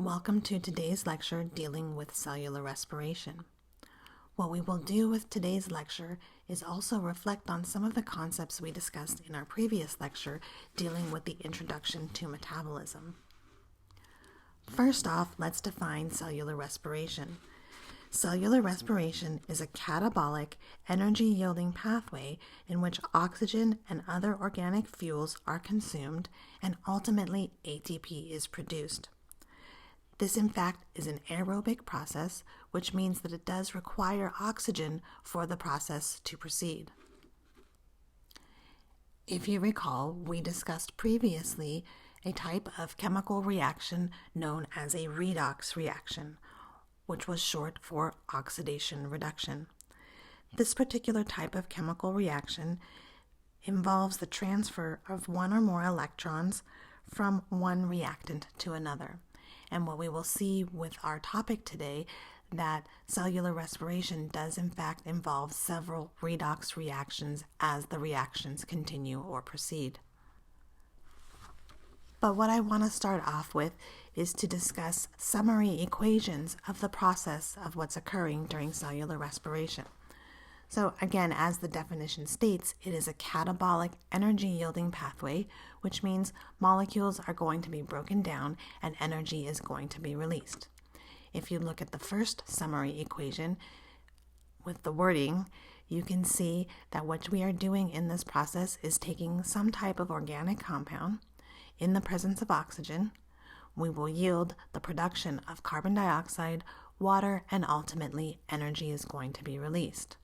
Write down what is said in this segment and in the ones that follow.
Welcome to today's lecture dealing with cellular respiration. What we will do with today's lecture is also reflect on some of the concepts we discussed in our previous lecture dealing with the introduction to metabolism. First off, let's define cellular respiration. Cellular respiration is a catabolic, energy-yielding pathway in which oxygen and other organic fuels are consumed and ultimately ATP is produced. This, in fact, is an aerobic process, which means that it does require oxygen for the process to proceed. If you recall, we discussed previously a type of chemical reaction known as a redox reaction, which was short for oxidation reduction. This particular type of chemical reaction involves the transfer of one or more electrons from one reactant to another. And what we will see with our topic today, that cellular respiration does in fact involve several redox reactions as the reactions continue or proceed. But what I want to start off with is to discuss summary equations of the process of what's occurring during cellular respiration. So again, as the definition states, it is a catabolic energy-yielding pathway, which means molecules are going to be broken down and energy is going to be released. If you look at the first summary equation with the wording, you can see that what we are doing in this process is taking some type of organic compound. In the presence of oxygen, we will yield the production of carbon dioxide, water, and ultimately energy is going to be released.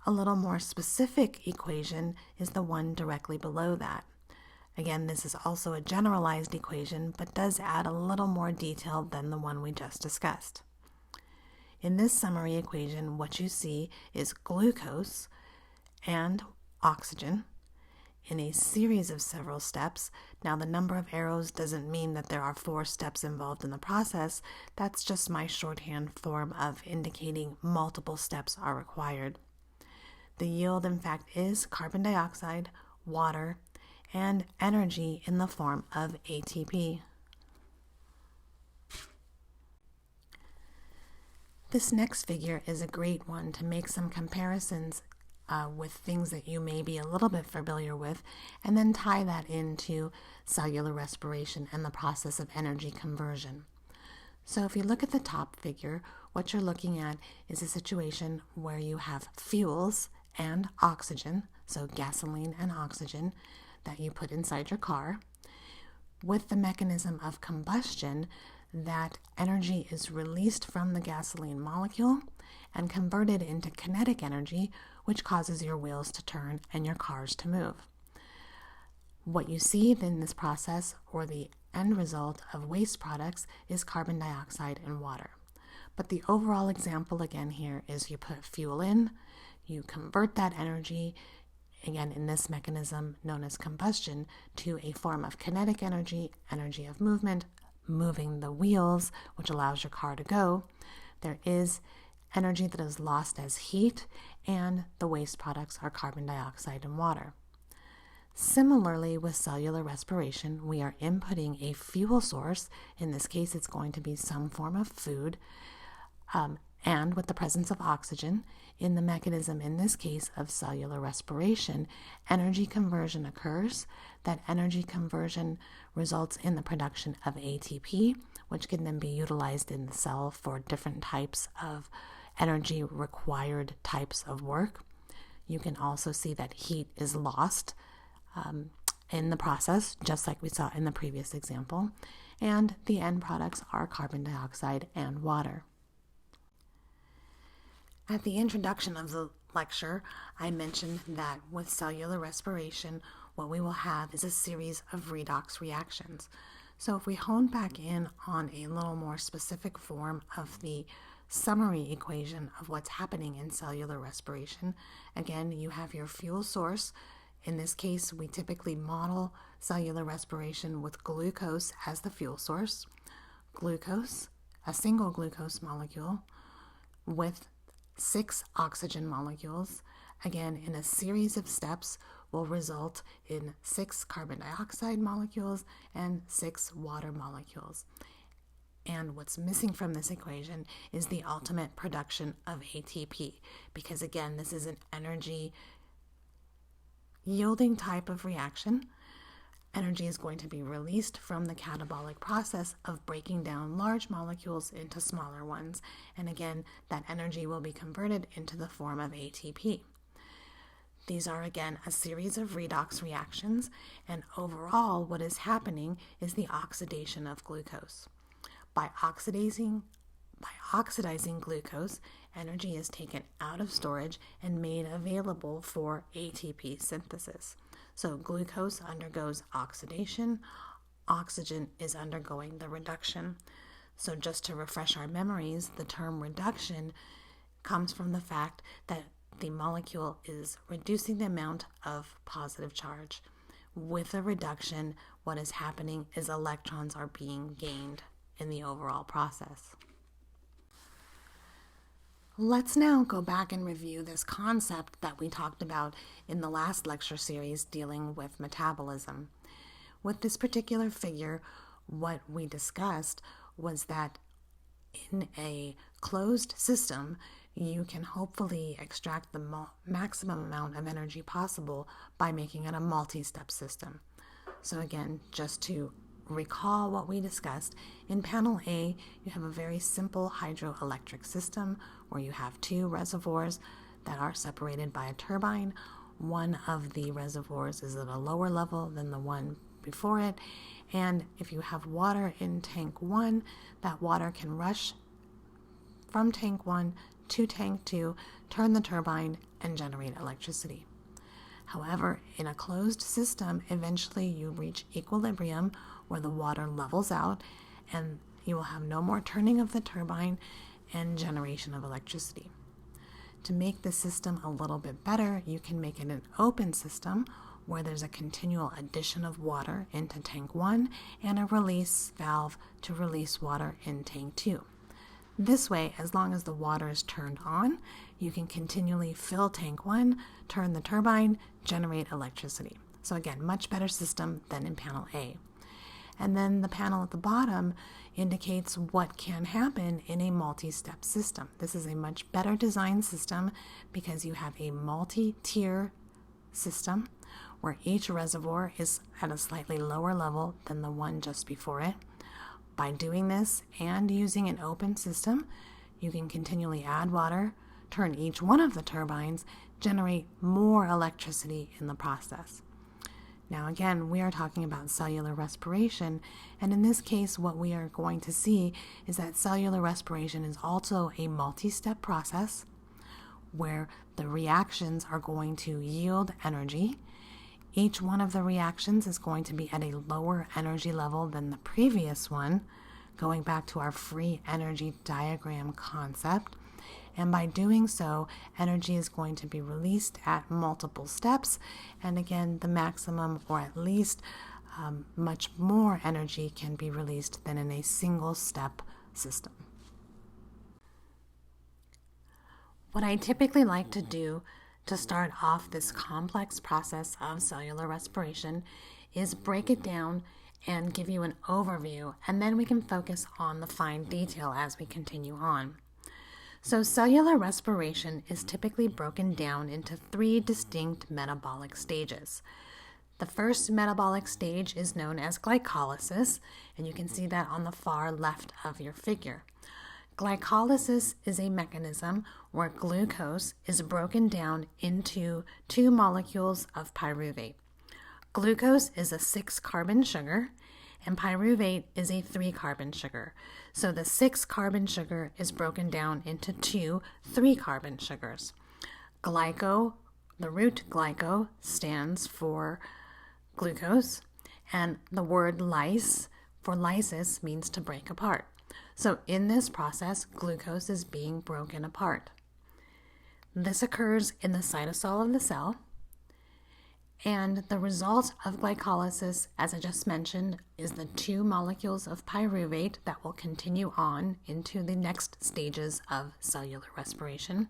A little more specific equation is the one directly below that. Again, this is also a generalized equation, but does add a little more detail than the one we just discussed. In this summary equation, what you see is glucose and oxygen in a series of several steps. Now, the number of arrows doesn't mean that there are 4 steps involved in the process. That's just my shorthand form of indicating multiple steps are required. The yield, in fact, is carbon dioxide, water, and energy in the form of ATP. This next figure is a great one to make some comparisons with things that you may be a little bit familiar with, and then tie that into cellular respiration and the process of energy conversion. So if you look at the top figure, what you're looking at is a situation where you have fuels and oxygen, so gasoline and oxygen, that you put inside your car. With the mechanism of combustion, that energy is released from the gasoline molecule and converted into kinetic energy, which causes your wheels to turn and your cars to move. What you see in this process, or the end result of waste products, is carbon dioxide and water. But the overall example again here is you put fuel in, you convert that energy, again in this mechanism known as combustion, to a form of kinetic energy, energy of movement, moving the wheels, which allows your car to go. There is energy that is lost as heat, and the waste products are carbon dioxide and water. Similarly, with cellular respiration, we are inputting a fuel source. In this case, it's going to be some form of food, and with the presence of oxygen, in the mechanism, in this case, of cellular respiration, energy conversion occurs. That energy conversion results in the production of ATP, which can then be utilized in the cell for different types of energy required types of work. You can also see that heat is lost in the process, just like we saw in the previous example, and the end products are carbon dioxide and water. At the introduction of the lecture, I mentioned that with cellular respiration, what we will have is a series of redox reactions. So if we hone back in on a little more specific form of the summary equation of what's happening in cellular respiration, again, you have your fuel source. In this case, we typically model cellular respiration with glucose as the fuel source. Glucose, a single glucose molecule with 6 oxygen molecules, again in a series of steps, will result in 6 carbon dioxide molecules and 6 water molecules. And what's missing from this equation is the ultimate production of ATP, because again, this is an energy yielding type of reaction. Energy is going to be released from the catabolic process of breaking down large molecules into smaller ones. And again, that energy will be converted into the form of ATP. These are, again, a series of redox reactions, and overall what is happening is the oxidation of glucose. By oxidizing glucose, energy is taken out of storage and made available for ATP synthesis. So glucose undergoes oxidation, oxygen is undergoing the reduction. So just to refresh our memories, the term reduction comes from the fact that the molecule is reducing the amount of positive charge. With a reduction, what is happening is electrons are being gained in the overall process. Let's now go back and review this concept that we talked about in the last lecture series dealing with metabolism. With this particular figure, what we discussed was that in a closed system, you can hopefully extract the maximum amount of energy possible by making it a multi-step system. So again, just to recall what we discussed, in panel A, you have a very simple hydroelectric system where you have two reservoirs that are separated by a turbine. One of the reservoirs is at a lower level than the one before it, and if you have water in tank 1, that water can rush from tank 1 to tank 2, turn the turbine, and generate electricity. However, in a closed system, eventually you reach equilibrium where the water levels out and you will have no more turning of the turbine and generation of electricity. To make the system a little bit better, you can make it an open system where there's a continual addition of water into tank 1 and a release valve to release water in tank 2. This way, as long as the water is turned on, you can continually fill tank 1, turn the turbine, generate electricity. So again, much better system than in panel A. And then the panel at the bottom indicates what can happen in a multi-step system. This is a much better designed system because you have a multi-tier system where each reservoir is at a slightly lower level than the one just before it. By doing this and using an open system, you can continually add water, turn each one of the turbines, generate more electricity in the process. Now again, we are talking about cellular respiration, and in this case what we are going to see is that cellular respiration is also a multi-step process where the reactions are going to yield energy. Each one of the reactions is going to be at a lower energy level than the previous one, going back to our free energy diagram concept. And by doing so, energy is going to be released at multiple steps. And again, the maximum, or at least much more energy, can be released than in a single step system. What I typically like to do to start off this complex process of cellular respiration is break it down and give you an overview, and then we can focus on the fine detail as we continue on. So cellular respiration is typically broken down into 3 distinct metabolic stages. The first metabolic stage is known as glycolysis, and you can see that on the far left of your figure. Glycolysis is a mechanism where glucose is broken down into 2 molecules of pyruvate. Glucose is a 6-carbon sugar, and pyruvate is a 3-carbon sugar. So the 6-carbon sugar is broken down into 2 3-carbon sugars. Glyco, the root glyco, stands for glucose, and the word lyse for lysis means to break apart. So in this process, glucose is being broken apart. This occurs in the cytosol of the cell, and the result of glycolysis, as I just mentioned, is the 2 molecules of pyruvate that will continue on into the next stages of cellular respiration.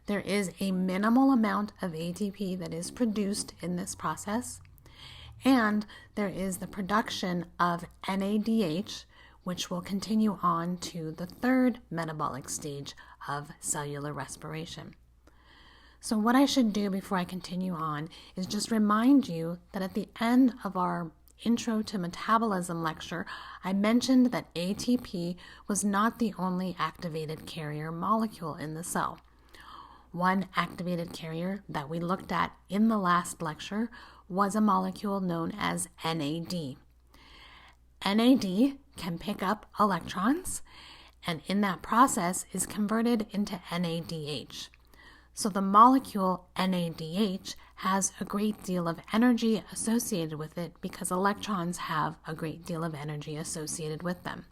There is a minimal amount of ATP that is produced in this process, and there is the production of NADH, which will continue on to the third metabolic stage of cellular respiration. So what I should do before I continue on is just remind you that at the end of our Intro to Metabolism lecture, I mentioned that ATP was not the only activated carrier molecule in the cell. One activated carrier that we looked at in the last lecture was a molecule known as NAD. NAD can pick up electrons, and in that process is converted into NADH. So the molecule NADH has a great deal of energy associated with it because electrons have a great deal of energy associated with them.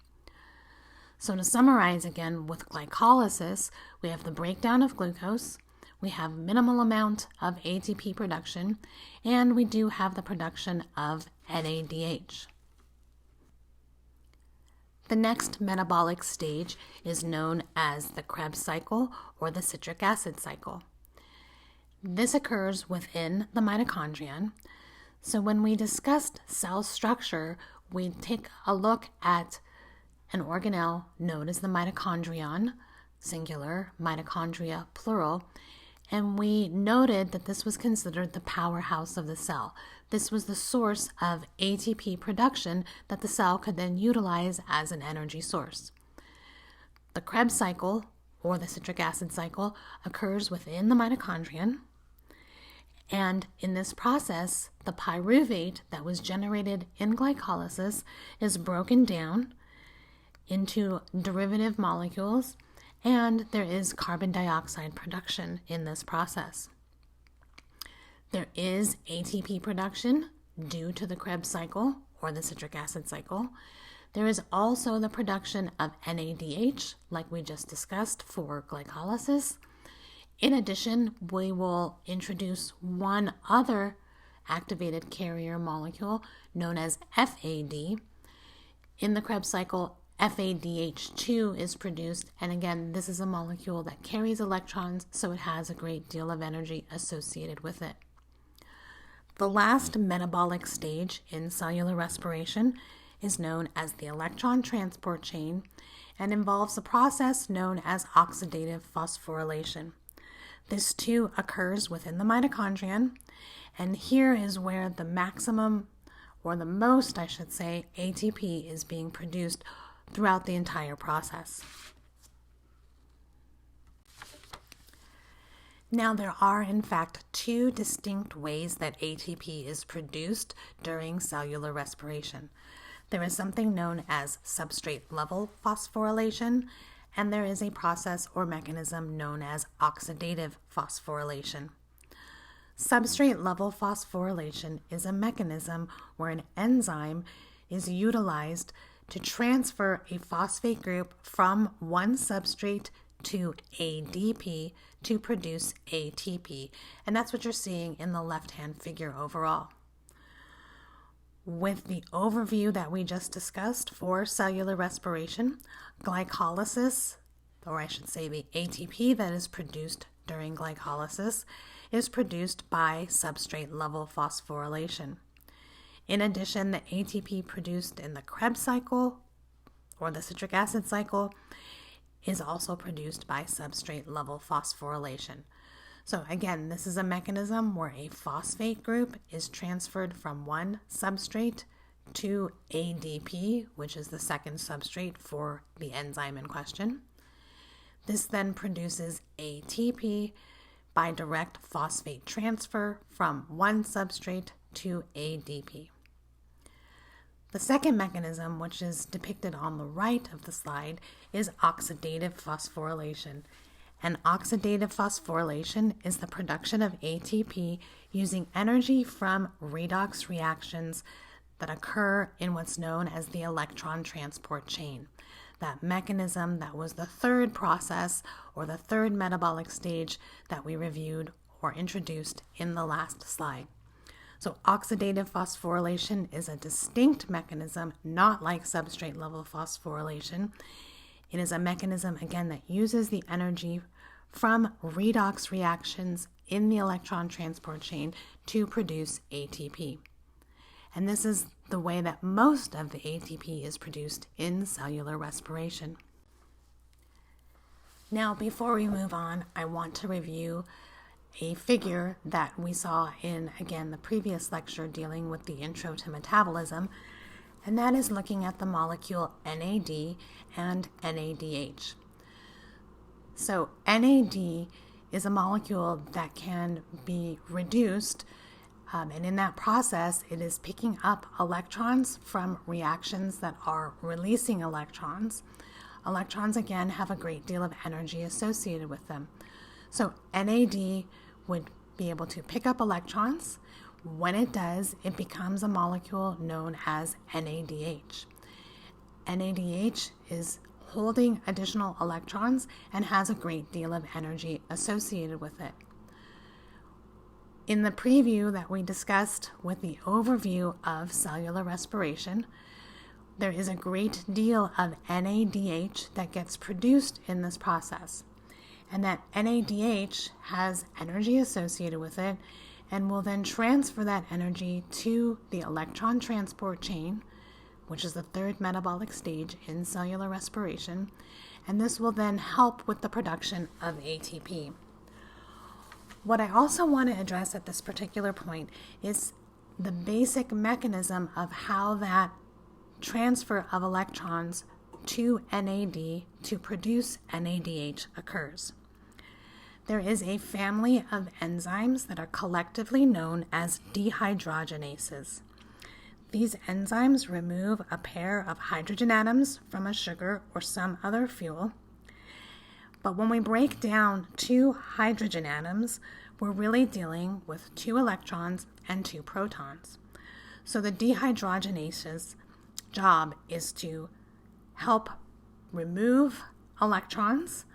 So to summarize again, with glycolysis, we have the breakdown of glucose, we have minimal amount of ATP production, and we do have the production of NADH. The next metabolic stage is known as the Krebs cycle or the citric acid cycle. This occurs within the mitochondrion. So when we discussed cell structure, we take a look at an organelle known as the mitochondrion, singular, mitochondria, plural, and we noted that this was considered the powerhouse of the cell. This was the source of ATP production that the cell could then utilize as an energy source. The Krebs cycle, or the citric acid cycle, occurs within the mitochondrion. And in this process, the pyruvate that was generated in glycolysis is broken down into derivative molecules, and there is carbon dioxide production in this process. There is ATP production due to the Krebs cycle or the citric acid cycle. There is also the production of NADH, like we just discussed, for glycolysis. In addition, we will introduce one other activated carrier molecule known as FAD. In the Krebs cycle, FADH2 is produced, and again, this is a molecule that carries electrons, so it has a great deal of energy associated with it. The last metabolic stage in cellular respiration is known as the electron transport chain and involves a process known as oxidative phosphorylation. This too occurs within the mitochondrion, and here is where the maximum, or the most, I should say, ATP is being produced throughout the entire process. Now, there are in fact two distinct ways that ATP is produced during cellular respiration. There is something known as substrate level phosphorylation, and there is a process or mechanism known as oxidative phosphorylation. Substrate level phosphorylation is a mechanism where an enzyme is utilized to transfer a phosphate group from one substrate to ADP to produce ATP, and that's what you're seeing in the left-hand figure overall. With the overview that we just discussed for cellular respiration, glycolysis, or I should say the ATP that is produced during glycolysis, is produced by substrate level phosphorylation. In addition, the ATP produced in the Krebs cycle, or the citric acid cycle, is also produced by substrate level phosphorylation. So again, this is a mechanism where a phosphate group is transferred from one substrate to ADP, which is the second substrate for the enzyme in question. This then produces ATP by direct phosphate transfer from one substrate to ADP. The second mechanism, which is depicted on the right of the slide, is oxidative phosphorylation. And oxidative phosphorylation is the production of ATP using energy from redox reactions that occur in what's known as the electron transport chain. That mechanism that was the third process or the third metabolic stage that we reviewed or introduced in the last slide. So oxidative phosphorylation is a distinct mechanism, not like substrate level phosphorylation. It is a mechanism, again, that uses the energy from redox reactions in the electron transport chain to produce ATP. And this is the way that most of the ATP is produced in cellular respiration. Now, before we move on, I want to review a figure that we saw in, again, the previous lecture dealing with the intro to metabolism, and that is looking at the molecule NAD and NADH. So NAD is a molecule that can be reduced, and in that process, it is picking up electrons from reactions that are releasing electrons. Electrons, again, have a great deal of energy associated with them. So NAD would be able to pick up electrons. When it does, it becomes a molecule known as NADH. NADH is holding additional electrons and has a great deal of energy associated with it. In the preview that we discussed with the overview of cellular respiration, there is a great deal of NADH that gets produced in this process. And that NADH has energy associated with it and will then transfer that energy to the electron transport chain, which is the third metabolic stage in cellular respiration, and this will then help with the production of ATP. What I also want to address at this particular point is the basic mechanism of how that transfer of electrons to NAD to produce NADH occurs. There is a family of enzymes that are collectively known as dehydrogenases. These enzymes remove a pair of hydrogen atoms from a sugar or some other fuel. But when we break down two hydrogen atoms, we're really dealing with 2 electrons and 2 protons. So the dehydrogenase's job is to help remove electrons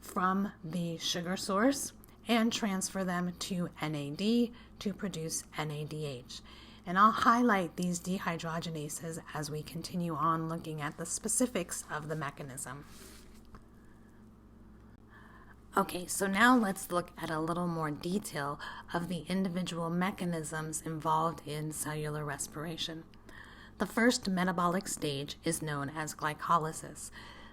from the sugar source and transfer them to NAD to produce NADH. And I'll highlight these dehydrogenases as we continue on looking at the specifics of the mechanism. Okay, so now let's look at a little more detail of the individual mechanisms involved in cellular respiration. The first metabolic stage is known as glycolysis.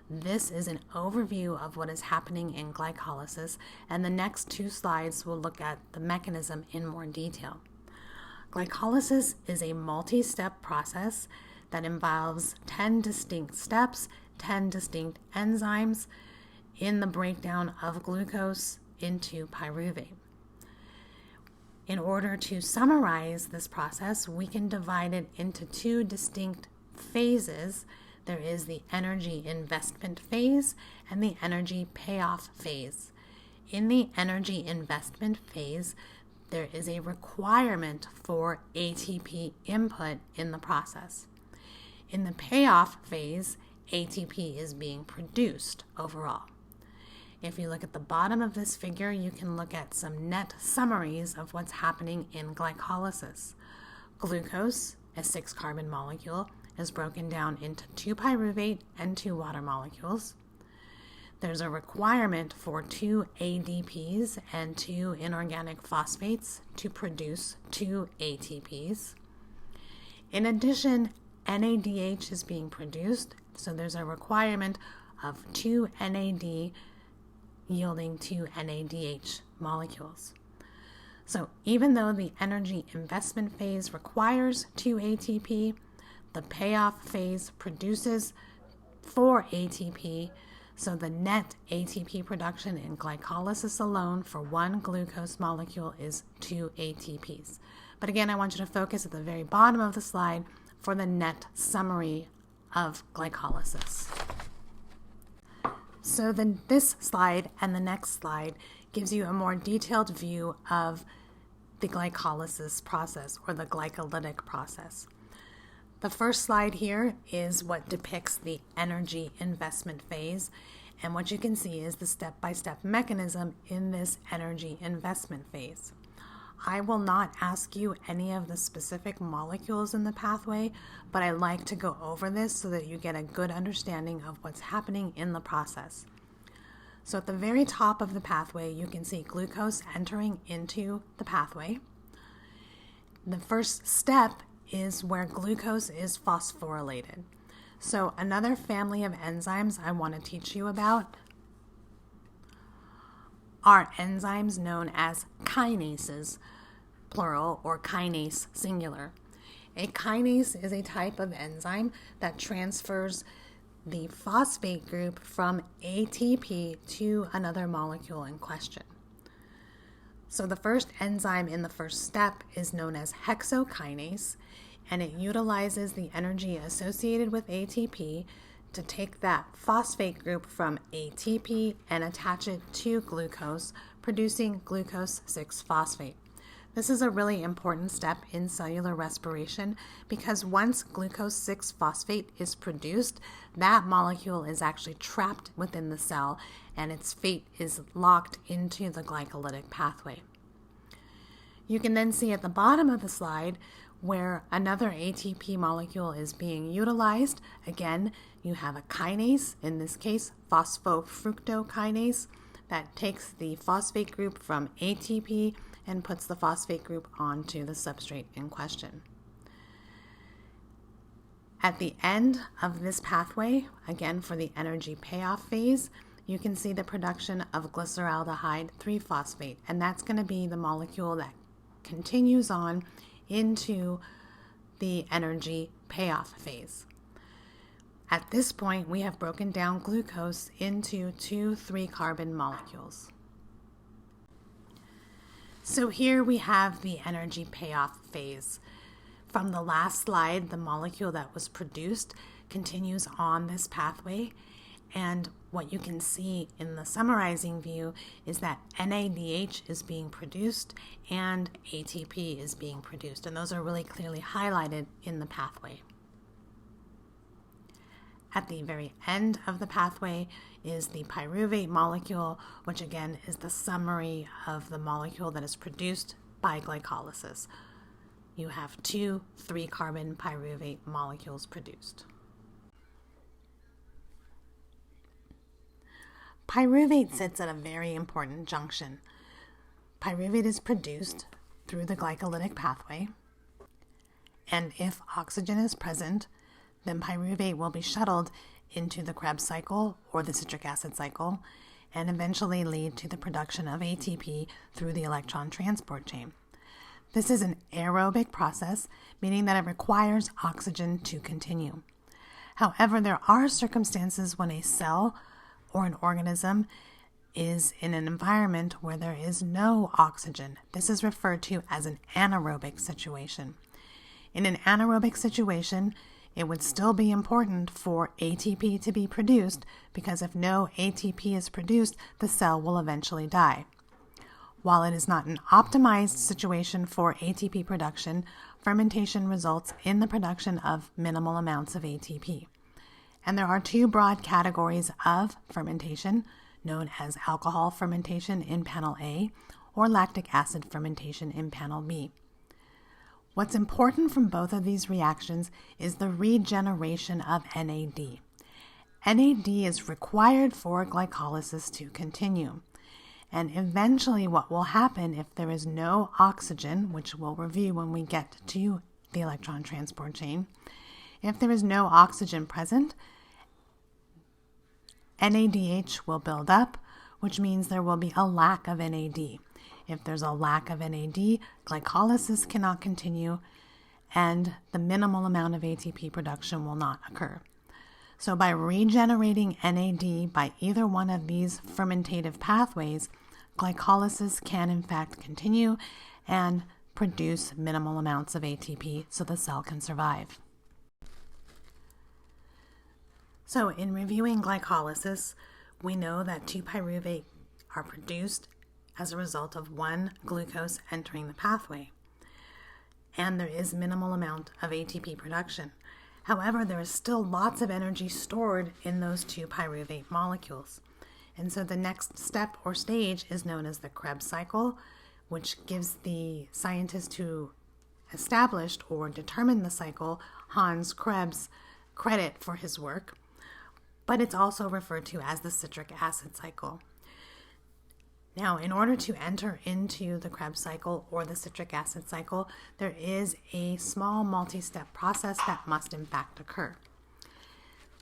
This is an overview of what is happening in glycolysis, and the next 2 slides will look at the mechanism in more detail. Glycolysis is a multi-step process that involves 10 distinct steps, 10 distinct enzymes in the breakdown of glucose into pyruvate. In order to summarize this process, we can divide it into 2 distinct phases. There is the energy investment phase and the energy payoff phase. In the energy investment phase, there is a requirement for ATP input in the process. In the payoff phase, ATP is being produced overall. If you look at the bottom of this figure, you can look at some net summaries of what's happening in glycolysis. Glucose, a 6-carbon molecule, is broken down into 2 pyruvate and 2 water molecules. There's a requirement for 2 ADPs and 2 inorganic phosphates to produce 2 ATPs. In addition, NADH is being produced, so there's a requirement of 2 NAD yielding 2 NADH molecules. So even though the energy investment phase requires 2 ATP, the payoff phase produces 4 ATP, so the net ATP production in glycolysis alone for 1 glucose molecule is 2 ATPs. But again, I want you to focus at the very bottom of the slide for the net summary of glycolysis. So then this slide and the next slide gives you a more detailed view of the glycolysis process or the glycolytic process. The first slide here is what depicts the energy investment phase, and what you can see is the step-by-step mechanism in this energy investment phase. I will not ask you any of the specific molecules in the pathway, but I like to go over this so that you get a good understanding of what's happening in the process. So at the very top of the pathway, you can see glucose entering into the pathway. The first step is where glucose is phosphorylated. So another family of enzymes I want to teach you about are enzymes known as kinases, plural, or kinase, singular. A kinase is a type of enzyme that transfers the phosphate group from ATP to another molecule in question. So the first enzyme in the first step is known as hexokinase, and it utilizes the energy associated with ATP to take that phosphate group from ATP and attach it to glucose, producing glucose 6-phosphate. This is a really important step in cellular respiration because once glucose 6-phosphate is produced, that molecule is actually trapped within the cell and its fate is locked into the glycolytic pathway. You can then see at the bottom of the slide where another ATP molecule is being utilized. Again, you have a kinase, in this case phosphofructokinase, that takes the phosphate group from ATP and puts the phosphate group onto the substrate in question. At the end of this pathway, again for the energy payoff phase, you can see the production of glyceraldehyde 3-phosphate, and that's going to be the molecule that continues on into the energy payoff phase. At this point, we have broken down glucose into 2 3-carbon molecules. So here we have the energy payoff phase. From the last slide, the molecule that was produced continues on this pathway, and what you can see in the summarizing view is that NADH is being produced and ATP is being produced, and those are really clearly highlighted in the pathway. At the very end of the pathway is the pyruvate molecule, which again is the summary of the molecule that is produced by glycolysis. You have 2 3-carbon pyruvate molecules produced. Pyruvate sits at a very important junction. Pyruvate is produced through the glycolytic pathway, and if oxygen is present, then pyruvate will be shuttled into the Krebs cycle or the citric acid cycle and eventually lead to the production of ATP through the electron transport chain. This is an aerobic process, meaning that it requires oxygen to continue. However, there are circumstances when a cell or an organism is in an environment where there is no oxygen. This is referred to as an anaerobic situation. In an anaerobic situation, it would still be important for ATP to be produced because if no ATP is produced, the cell will eventually die. While it is not an optimized situation for ATP production, fermentation results in the production of minimal amounts of ATP. And there are 2 broad categories of fermentation, known as alcohol fermentation in panel A or lactic acid fermentation in panel B. What's important from both of these reactions is the regeneration of NAD. NAD is required for glycolysis to continue. And eventually what will happen if there is no oxygen, which we'll review when we get to the electron transport chain, if there is no oxygen present, NADH will build up, which means there will be a lack of NAD. If there's a lack of NAD, glycolysis cannot continue, and the minimal amount of ATP production will not occur. So by regenerating NAD by either one of these fermentative pathways, glycolysis can in fact continue and produce minimal amounts of ATP so the cell can survive. So in reviewing glycolysis, we know that 2 pyruvate are produced as a result of 1 glucose entering the pathway, and there is minimal amount of ATP production. However, there is still lots of energy stored in those 2 pyruvate molecules. And so the next step or stage is known as the Krebs cycle, which gives the scientist who established or determined the cycle, Hans Krebs, credit for his work, but it's also referred to as the citric acid cycle. Now, in order to enter into the Krebs cycle or the citric acid cycle, there is a small multi-step process that must in fact occur.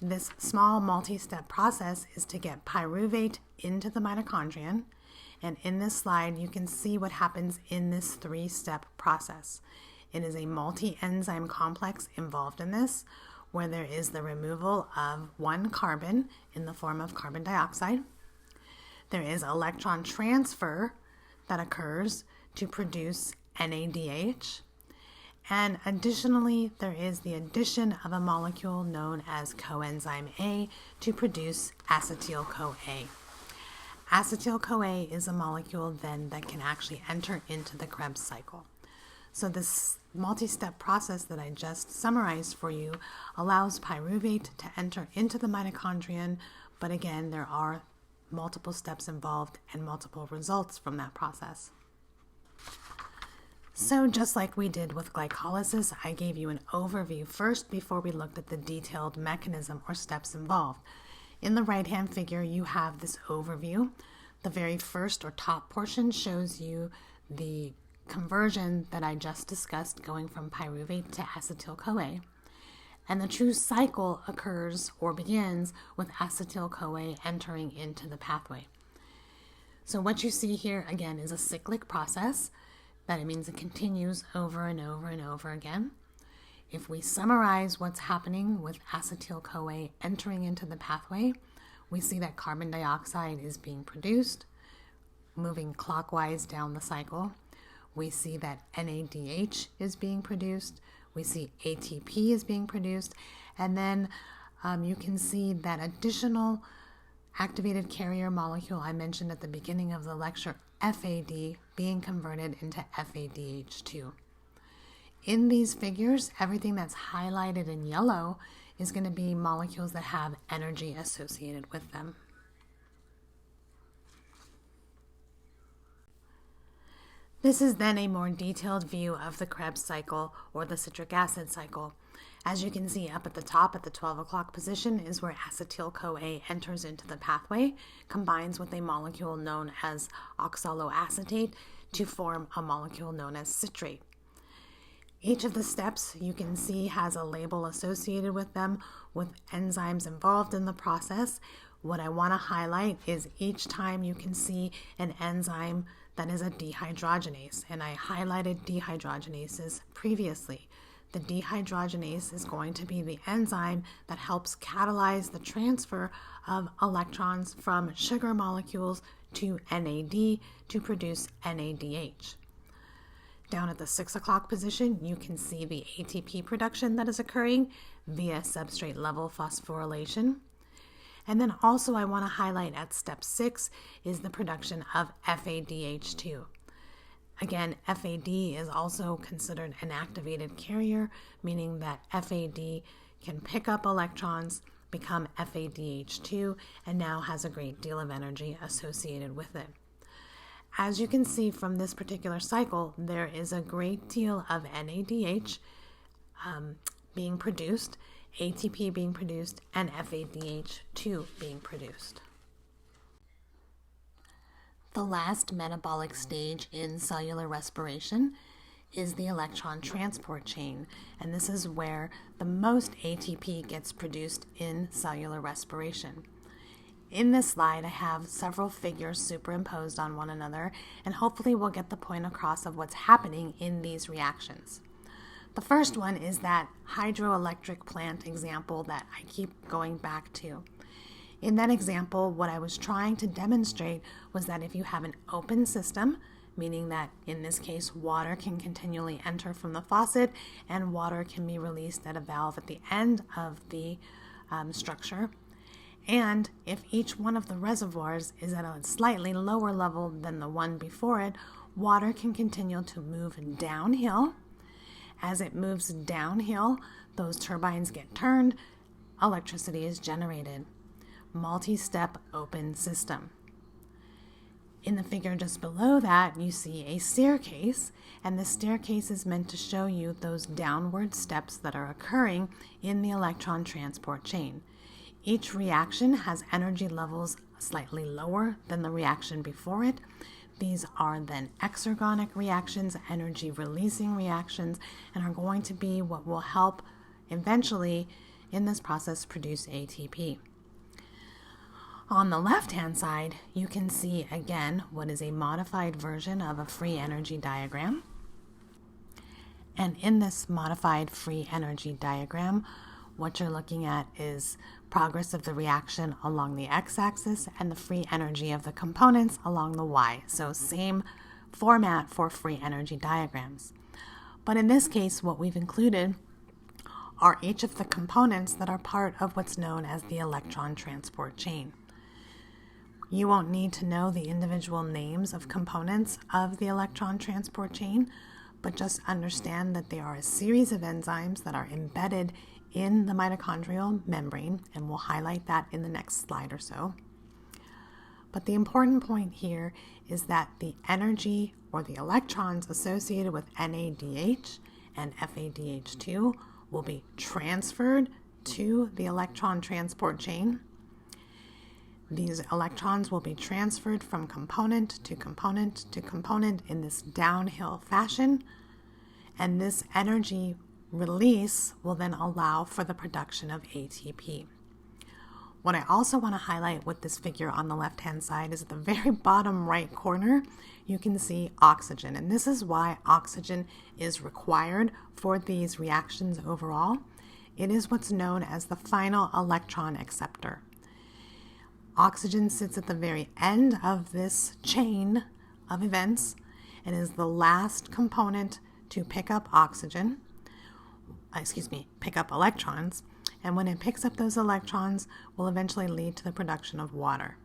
This small multi-step process is to get pyruvate into the mitochondrion, and in this slide you can see what happens in this three-step process. It is a multi-enzyme complex involved in this, where there is the removal of one carbon in the form of carbon dioxide. There is electron transfer that occurs to produce NADH. And additionally, there is the addition of a molecule known as coenzyme A to produce acetyl-CoA. Acetyl-CoA is a molecule then that can actually enter into the Krebs cycle. So this multi-step process that I just summarized for you allows pyruvate to enter into the mitochondrion, but again, there are multiple steps involved and multiple results from that process. So just like we did with glycolysis, I gave you an overview first before we looked at the detailed mechanism or steps involved. In the right-hand figure, you have this overview. The very first or top portion shows you the conversion that I just discussed going from pyruvate to acetyl-CoA. And the true cycle occurs or begins with acetyl-CoA entering into the pathway. So what you see here again is a cyclic process. That it means it continues over and over and over again. If we summarize what's happening with acetyl-CoA entering into the pathway, we see that carbon dioxide is being produced, moving clockwise down the cycle. We see that NADH is being produced. We see ATP is being produced. And then you can see that additional activated carrier molecule I mentioned at the beginning of the lecture, FAD, being converted into FADH2. In these figures, everything that's highlighted in yellow is going to be molecules that have energy associated with them. This is then a more detailed view of the Krebs cycle or the citric acid cycle. As you can see up at the top at the 12 o'clock position is where acetyl-CoA enters into the pathway, combines with a molecule known as oxaloacetate to form a molecule known as citrate. Each of the steps you can see has a label associated with them with enzymes involved in the process. What I want to highlight is each time you can see an enzyme that is a dehydrogenase, and I highlighted dehydrogenases previously. The dehydrogenase is going to be the enzyme that helps catalyze the transfer of electrons from sugar molecules to NAD to produce NADH. Down at the 6 o'clock position, you can see the ATP production that is occurring via substrate level phosphorylation. And then also I want to highlight at step 6 is the production of FADH2. Again, FAD is also considered an activated carrier, meaning that FAD can pick up electrons, become FADH2, and now has a great deal of energy associated with it. As you can see from this particular cycle, there is a great deal of NADH being produced, ATP being produced, and FADH2 being produced. The last metabolic stage in cellular respiration is the electron transport chain, and this is where the most ATP gets produced in cellular respiration. In this slide, I have several figures superimposed on one another, and hopefully we'll get the point across of what's happening in these reactions. The first one is that hydroelectric plant example that I keep going back to. In that example, what I was trying to demonstrate was that if you have an open system, meaning that in this case water can continually enter from the faucet and water can be released at a valve at the end of the structure, and if each one of the reservoirs is at a slightly lower level than the one before it, water can continue to move downhill. As it moves downhill, those turbines get turned, electricity is generated. Multi-step open system. In the figure just below that, you see a staircase, and the staircase is meant to show you those downward steps that are occurring in the electron transport chain. each reaction has energy levels slightly lower than the reaction before it. These are then exergonic reactions, energy releasing reactions, and are going to be what will help eventually in this process produce ATP. On the left-hand side, you can see again what is a modified version of a free energy diagram. And in this modified free energy diagram, what you're looking at is progress of the reaction along the x-axis and the free energy of the components along the y. So same format for free energy diagrams. But in this case, what we've included are each of the components that are part of what's known as the electron transport chain. You won't need to know the individual names of components of the electron transport chain, but just understand that there are a series of enzymes that are embedded in the mitochondrial membrane, and we'll highlight that in the next slide or so. But the important point here is that the energy or the electrons associated with NADH and FADH2 will be transferred to the electron transport chain. These electrons will be transferred from component to component to component in this downhill fashion, and this energy release will then allow for the production of ATP. What I also want to highlight with this figure on the left-hand side is at the very bottom right corner, you can see oxygen. And this is why oxygen is required for these reactions overall. It is what's known as the final electron acceptor. Oxygen sits at the very end of this chain of events and is the last component to pick up pick up electrons, and when it picks up those electrons will eventually lead to the production of water.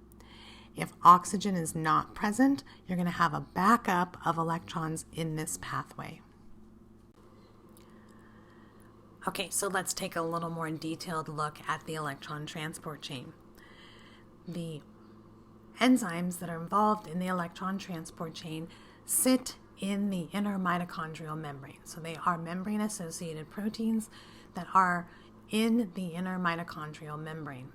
If oxygen is not present, you're going to have a backup of electrons in this pathway. Okay, so let's take a little more detailed look at the electron transport chain. The enzymes that are involved in the electron transport chain sit in the inner mitochondrial membrane. So they are membrane-associated proteins that are in the inner mitochondrial membrane.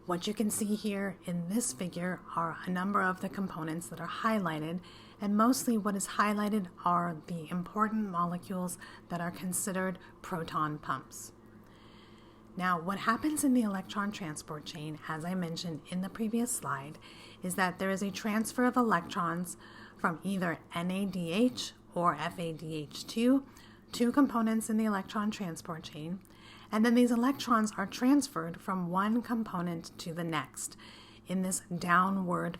What you can see here in this figure are a number of the components that are highlighted, and mostly what is highlighted are the important molecules that are considered proton pumps. Now, what happens in the electron transport chain, as I mentioned in the previous slide, is that there is a transfer of electrons from either NADH or FADH2, two components in the electron transport chain, and then these electrons are transferred from one component to the next in this downward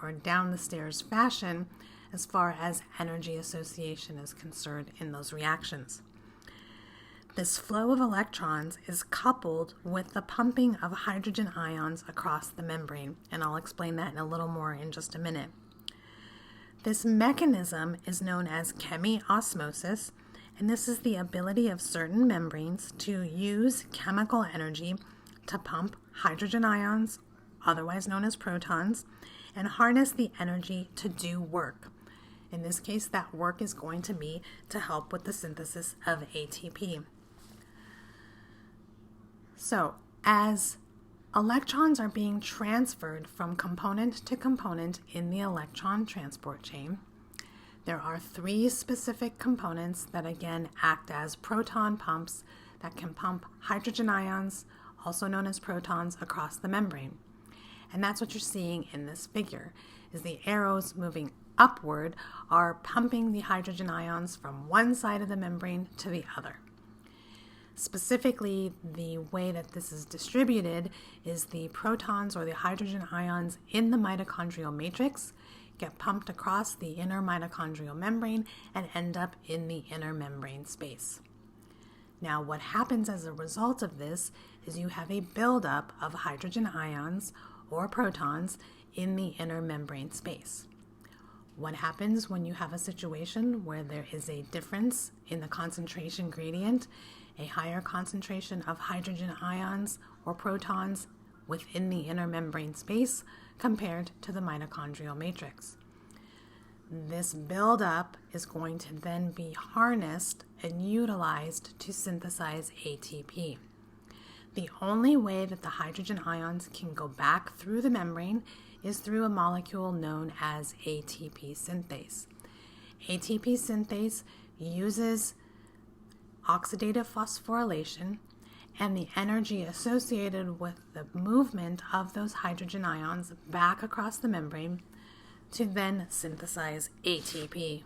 or down the stairs fashion as far as energy association is concerned in those reactions. This flow of electrons is coupled with the pumping of hydrogen ions across the membrane, and I'll explain that in a little more in just a minute. This mechanism is known as chemiosmosis, and this is the ability of certain membranes to use chemical energy to pump hydrogen ions, otherwise known as protons, and harness the energy to do work. In this case, that work is going to be to help with the synthesis of ATP. So, as electrons are being transferred from component to component in the electron transport chain, there are three specific components that again act as proton pumps that can pump hydrogen ions, also known as protons, across the membrane. And that's what you're seeing in this figure, is the arrows moving upward are pumping the hydrogen ions from one side of the membrane to the other. Specifically, the way that this is distributed is the protons or the hydrogen ions in the mitochondrial matrix get pumped across the inner mitochondrial membrane and end up in the inner membrane space. Now, what happens as a result of this is you have a buildup of hydrogen ions or protons in the inner membrane space. What happens when you have a situation where there is a difference in the concentration gradient, a higher concentration of hydrogen ions or protons within the inner membrane space compared to the mitochondrial matrix? This buildup is going to then be harnessed and utilized to synthesize ATP. The only way that the hydrogen ions can go back through the membrane is through a molecule known as ATP synthase. ATP synthase uses oxidative phosphorylation, and the energy associated with the movement of those hydrogen ions back across the membrane to then synthesize ATP.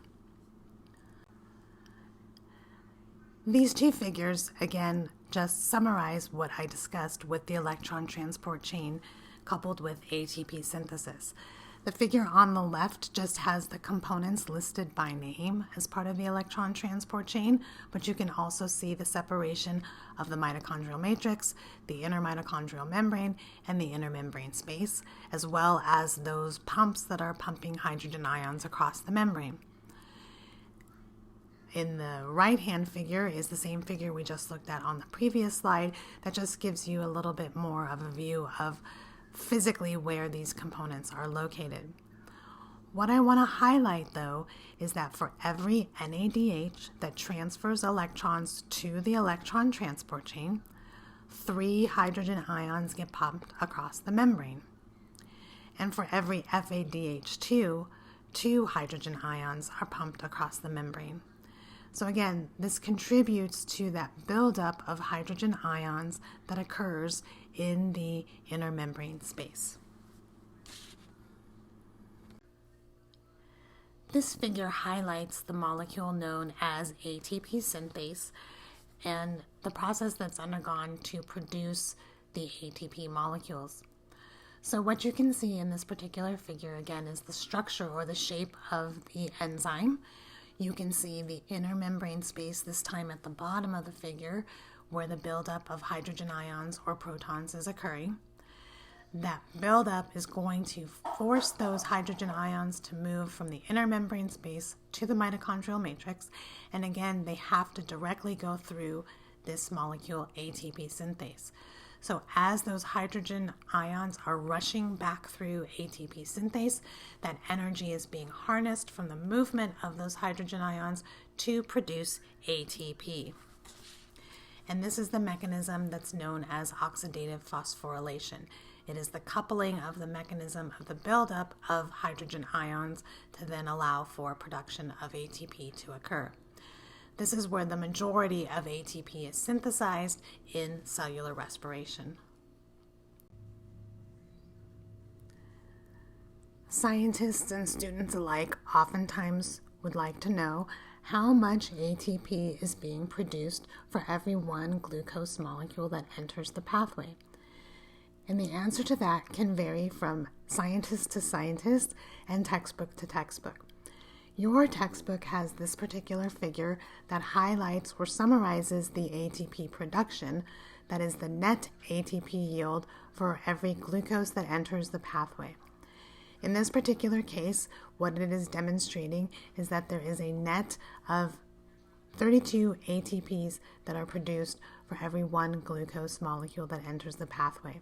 These two figures, again, just summarize what I discussed with the electron transport chain coupled with ATP synthesis. The figure on the left just has the components listed by name as part of the electron transport chain, but you can also see the separation of the mitochondrial matrix, the inner mitochondrial membrane, and the inner membrane space, as well as those pumps that are pumping hydrogen ions across the membrane. In the right-hand figure is the same figure we just looked at on the previous slide that just gives you a little bit more of a view of physically where these components are located. What I want to highlight, though, is that for every NADH that transfers electrons to the electron transport chain, 3 hydrogen ions get pumped across the membrane. And for every FADH2, 2 hydrogen ions are pumped across the membrane. So again, this contributes to that buildup of hydrogen ions that occurs in the inner membrane space. This figure highlights the molecule known as ATP synthase and the process that's undergone to produce the ATP molecules. So what you can see in this particular figure, again, is the structure or the shape of the enzyme. You can see the inner membrane space, this time at the bottom of the figure, where the buildup of hydrogen ions or protons is occurring. That buildup is going to force those hydrogen ions to move from the inner membrane space to the mitochondrial matrix, and again, they have to directly go through this molecule ATP synthase. So as those hydrogen ions are rushing back through ATP synthase, that energy is being harnessed from the movement of those hydrogen ions to produce ATP. And this is the mechanism that's known as oxidative phosphorylation. It is the coupling of the mechanism of the buildup of hydrogen ions to then allow for production of ATP to occur. This is where the majority of ATP is synthesized in cellular respiration. Scientists and students alike oftentimes would like to know how much ATP is being produced for every one glucose molecule that enters the pathway. And the answer to that can vary from scientist to scientist and textbook to textbook. Your textbook has this particular figure that highlights or summarizes the ATP production, that is the net ATP yield for every glucose that enters the pathway. In this particular case, what it is demonstrating is that there is a net of 32 ATPs that are produced for every one glucose molecule that enters the pathway.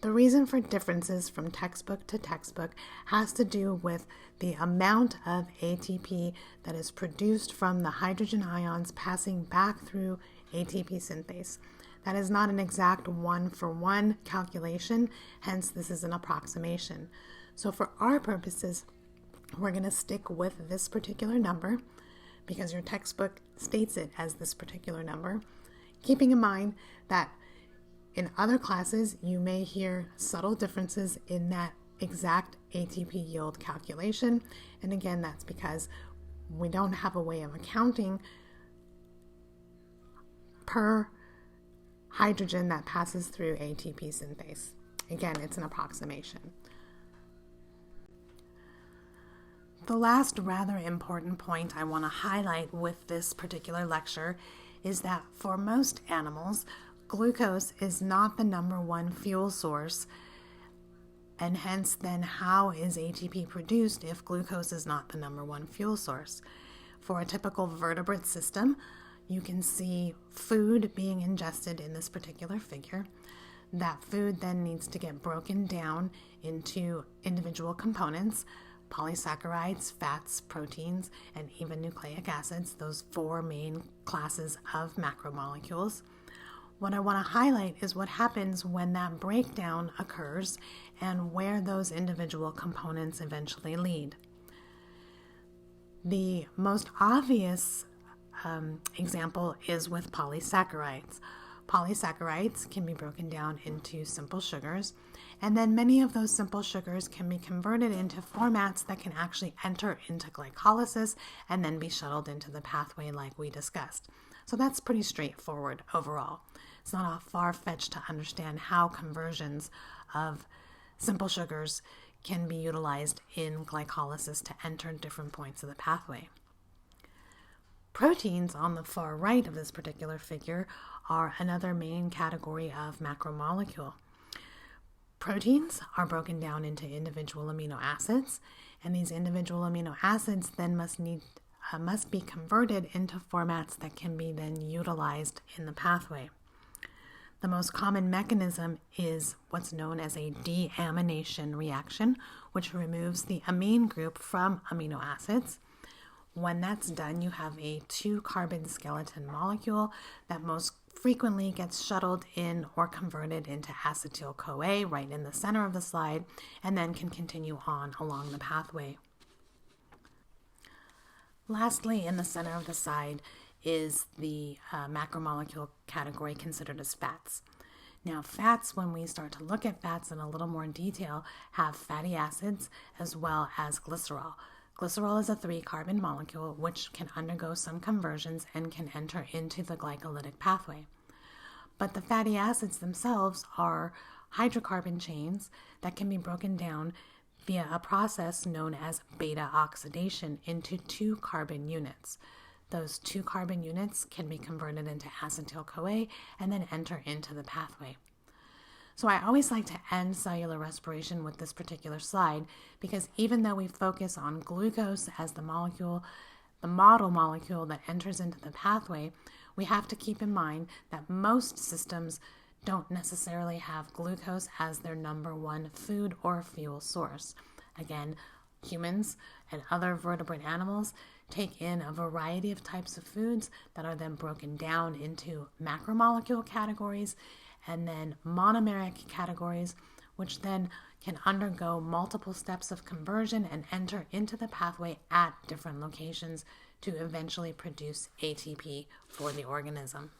The reason for differences from textbook to textbook has to do with the amount of ATP that is produced from the hydrogen ions passing back through ATP synthase. That is not an exact one-for-one calculation, hence this is an approximation. So for our purposes, we're going to stick with this particular number because your textbook states it as this particular number, keeping in mind that in other classes, you may hear subtle differences in that exact ATP yield calculation. And again, that's because we don't have a way of accounting per hydrogen that passes through ATP synthase. Again, it's an approximation. The last rather important point I want to highlight with this particular lecture is that for most animals, glucose is not the number one fuel source, and hence then how is ATP produced if glucose is not the number one fuel source? For a typical vertebrate system, you can see food being ingested in this particular figure. That food then needs to get broken down into individual components, polysaccharides, fats, proteins, and even nucleic acids, those 4 main classes of macromolecules. What I want to highlight is what happens when that breakdown occurs and where those individual components eventually lead. The most obvious example is with polysaccharides. Polysaccharides can be broken down into simple sugars, and then many of those simple sugars can be converted into formats that can actually enter into glycolysis and then be shuttled into the pathway like we discussed. So that's pretty straightforward overall. It's not far-fetched to understand how conversions of simple sugars can be utilized in glycolysis to enter different points of the pathway. Proteins on the far right of this particular figure are another main category of macromolecule. Proteins are broken down into individual amino acids, and these individual amino acids then must be converted into formats that can be then utilized in the pathway. The most common mechanism is what's known as a deamination reaction, which removes the amine group from amino acids. When that's done, you have a 2-carbon skeleton molecule that most frequently gets shuttled in or converted into acetyl-CoA right in the center of the slide, and then can continue on along the pathway. Lastly, in the center of the slide is the macromolecule category considered as fats. Now, fats, when we start to look at fats in a little more detail, have fatty acids as well as glycerol. Glycerol is a 3-carbon molecule which can undergo some conversions and can enter into the glycolytic pathway. But the fatty acids themselves are hydrocarbon chains that can be broken down via a process known as beta oxidation into 2-carbon units. Those 2-carbon units can be converted into acetyl-CoA and then enter into the pathway. So I always like to end cellular respiration with this particular slide because even though we focus on glucose as the molecule, the model molecule that enters into the pathway, we have to keep in mind that most systems don't necessarily have glucose as their number one food or fuel source. Again, humans and other vertebrate animals take in a variety of types of foods that are then broken down into macromolecule categories and then monomeric categories, which then can undergo multiple steps of conversion and enter into the pathway at different locations to eventually produce ATP for the organism.